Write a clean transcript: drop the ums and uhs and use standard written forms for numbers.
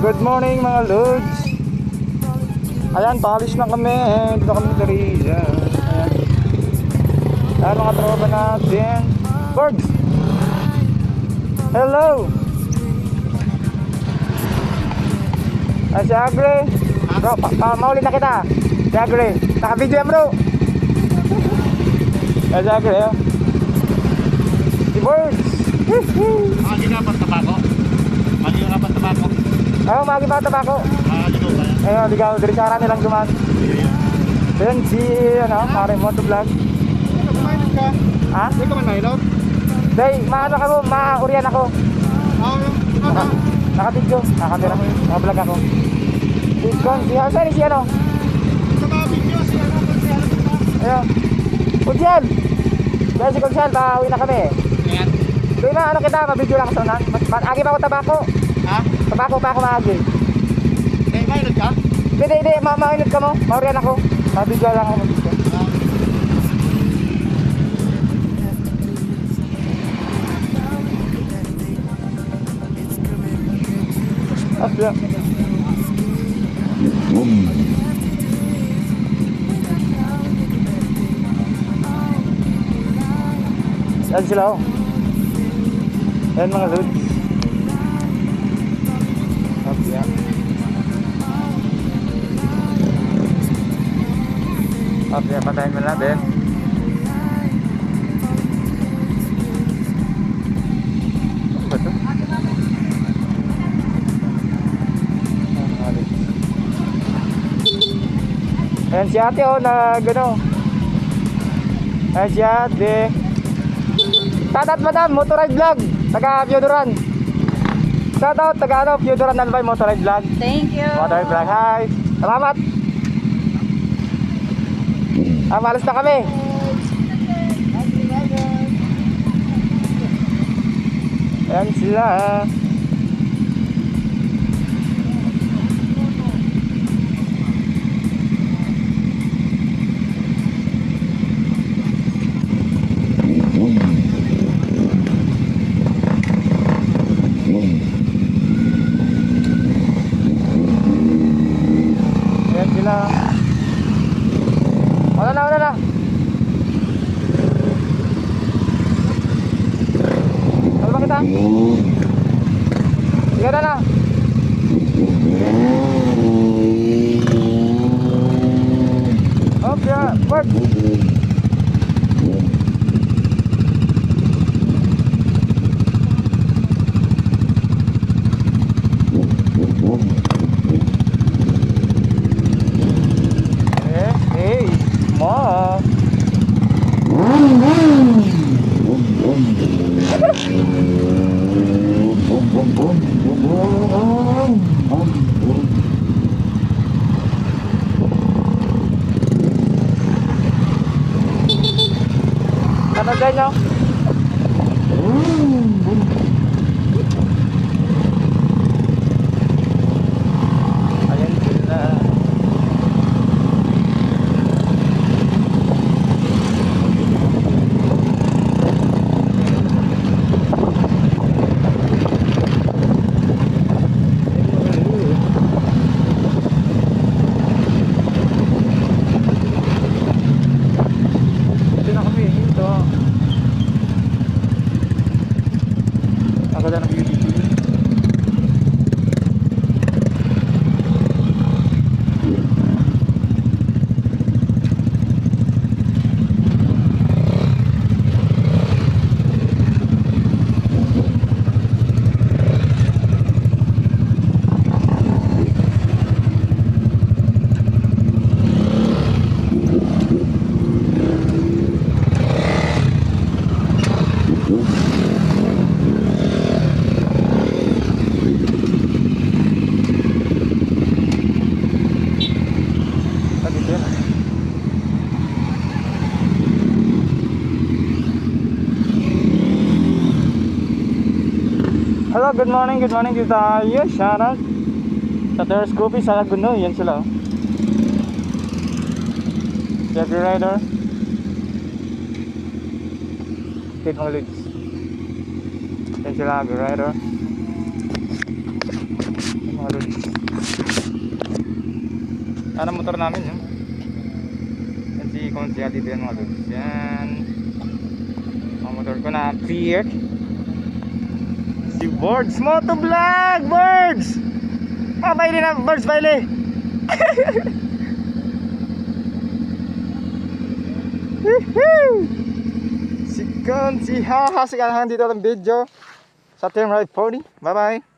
Good morning mga lods. Ayan, paalis na kami. Dito kami sa Rizal. Ayan. Ayan mga tropa natin. Birds! Hello! Ay, si Agre. Bro, mauli na kita. Si Agre. Naka-video yan bro. Ay, si Agre. Oh. Si Birds. Magi ka pa tabako? Magi ka pa tabako? Oo, magi pa tabako. Ligaw ba yan? Ayun, ligaw. Dari sa nilang duman. Then si, pare mo to vlog. Kumainit ka? Ha? Hindi ka man nailaw? Day, maano ako, maurian ako. Naka-video, naka-camera. Naka-vlog ako. Si Hasan, si ano? Sa mga video, siya na si ano ba? Ayun. Kunsel! Dahil si Kunsel, pauwi na kami. Ayan. Doon na, ano kita, mabidyo lang sa unan. Agi pa ako tabako. Ha? Tabako pa ako maagi. Eh, mainit ka? Hindi, mainit ka mo. Maurian ako. Mabidyo lang ako mabidyo. Asya. Yan sila oh. Yan mga lods. Asya. Asya, patayin mo natin. Ano ba ito? Ayan si ate oh, ano. Ayan si ate. Shoutout madam, Motorride Vlog, taga Piodoran. Shoutout, taga ano, Piodoran Albay, Motorride Vlog. Thank you. Motorride Vlog, hi. Salamat. Malas na kami. Ayan sila. Ayan sila. Wala na. Ano ba kita? Sige na. Okay, work. Hey, Ma. Ano dyan nyo? Ayan sila. Ito na kami, ito. Ako na ng UDT. Hello, good morning dito tayo. Shoutout sa Terrace Coffee sa Laguno. Yan sila oh. Jeffrey Rider. Kate mga leads. Yan sila, Rider. mga lods. Yan ang motor namin yun. Yan si Konsiya dito yan mga lods. Yan. Ang motor ko na Fiat. Si Birds Motovlog! Birds! Baile na! Birds, baile! Si Konsiya. Sigahan dito ang video sa Team Ride 40. Bye bye!